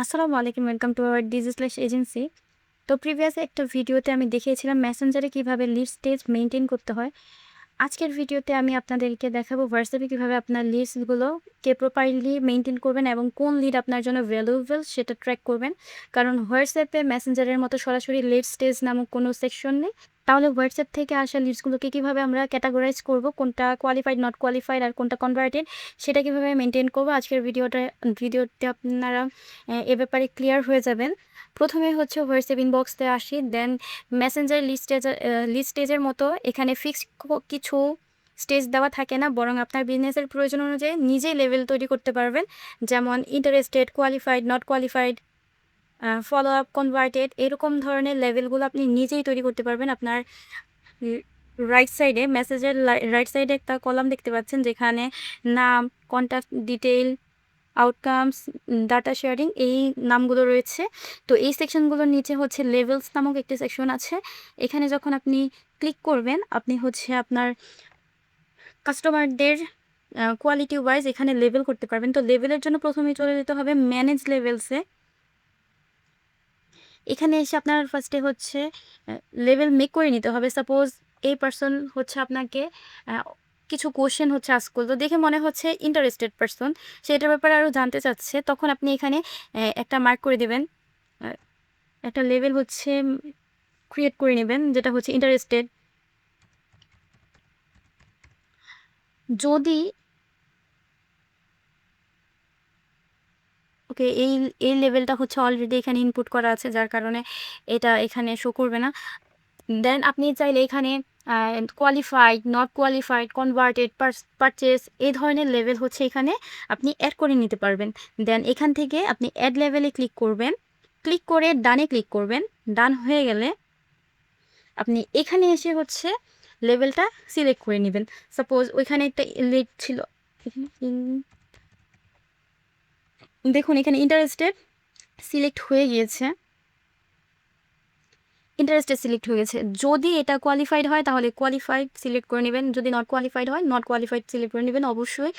আসসালামু আলাইকুম, welcome to our digi agency. তো প্রিভিয়াস একটা ভিডিওতে আমি দেখিয়েছিলাম মেসেঞ্জারে কিভাবে লিড স্টেজ মেনটেন করতে হয়। আজকের ভিডিওতে আমি আপনাদেরকে দেখাবো হোয়াটসঅ্যাপে কিভাবে আপনার লিস্টগুলোকে প্রপারলি মেনটেন করবেন এবং কোন লিড আপনার জন্য ভ্যালুয়েবল সেটা ট্র্যাক করবেন। কারণ হোয়াটসঅ্যাপে মেসেঞ্জারের মতো সরাসরি লিড স্টেজ নামক কোনো সেকশন নেই। তাহলে হোয়াটসঅ্যাপ থেকে আসা লিডসগুলোকে কীভাবে আমরা ক্যাটাগরাইজ করব, কোনটা কোয়ালিফাইড, নট কোয়ালিফাইড আর কোনটা কনভার্টেড, সেটা কীভাবে মেনটেন করবো আজকের ভিডিওতে আপনারা এ ব্যাপারে ক্লিয়ার হয়ে যাবেন। প্রথমে হচ্ছে হোয়াটসঅ্যাপ ইনবক্সতে আসি, দেন মেসেঞ্জার লিস্ট স্টেজের মতো এখানে ফিক্সড কিছু স্টেজ দেওয়া থাকে না, বরং আপনার বিজনেসের প্রয়োজন অনুযায়ী নিজেই লেভেল তৈরি করতে পারবেন। যেমন interested, qualified, not qualified, follow up, converted, এরকম ধরনের লেভেলগুলো আপনি নিজেই তৈরি করতে পারবেন। আপনার রাইট সাইডে, মেসেজের রাইট সাইডে একটা কলাম দেখতে পাচ্ছেন যেখানে নাম, contact detail, outcomes, data sharing, এই নামগুলো রয়েছে। তো এই সেকশনগুলোর নিচে হচ্ছে লেভেলস নামক একটি সেকশন আছে। এখানে যখন আপনি ক্লিক করবেন, আপনি হচ্ছে আপনার কাস্টমারদের কোয়ালিটি ওয়াইজ এখানে লেভেল করতে পারবেন। তো লেভেলের জন্য প্রথমেই চলে যেতে হবে ম্যানেজ লেভেলসে। এখানে এসে আপনার ফার্স্টে হচ্ছে লেভেল মেক করে নিতে হবে। সাপোজ এই পার্সন হচ্ছে আপনাকে কিছু কোশ্চেন হচ্ছে আস্ক করলো, দেখে মনে হচ্ছে ইন্টারেস্টেড পার্সন, সেটার ব্যাপারে আরও জানতে চাচ্ছে, তখন আপনি এখানে একটা মার্ক করে দেবেন, একটা লেভেল হচ্ছে ক্রিয়েট করে নেবেন যেটা হচ্ছে ইন্টারেস্টেড। যদি ওকে, এই লেভেলটা হচ্ছে অলরেডি এখানে ইনপুট করা আছে, যার কারণে এটা এখানে শো করবে না। দেন আপনি চাইলে এখানে qualified, not qualified, converted, purchase, এই ধরনের লেভেল হচ্ছে এখানে আপনি অ্যাড করে নিতে পারবেন। দেন এখান থেকে আপনি অ্যাড লেভেলে ক্লিক করবেন, ক্লিক করে ডানে ক্লিক করবেন। ডান হয়ে গেলে আপনি এখানে এসে হচ্ছে লেভেলটা সিলেক্ট করে নেবেন। সাপোজ ওইখানে একটা লিড ছিল, দেখুন এখানে ইন্টারেস্টেড সিলেক্ট হয়ে গিয়েছে, ইন্টারেস্টেড সিলেক্ট হয়ে গেছে। যদি এটা কোয়ালিফাইড হয় তাহলে কোয়ালিফাইড সিলেক্ট করে নেবেন, যদি নট কোয়ালিফাইড হয় নট কোয়ালিফাইড সিলেক্ট করে নেবেন। অবশ্যই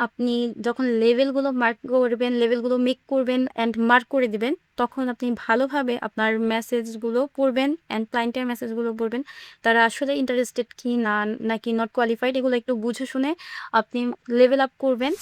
আপনি যখন লেভেলগুলো মার্ক করবেন, লেভেলগুলো মেক করবেন অ্যান্ড মার্ক করে দিবেন, তখন আপনি ভালোভাবে আপনার মেসেজগুলো পড়বেন অ্যান্ড ক্লায়েন্টের মেসেজগুলো পড়বেন, তারা আসলে ইন্টারেস্টেড কি না, নাকি নট কোয়ালিফাইড, এগুলো একটু বুঝে শুনে আপনি লেভেল আপ করবেন।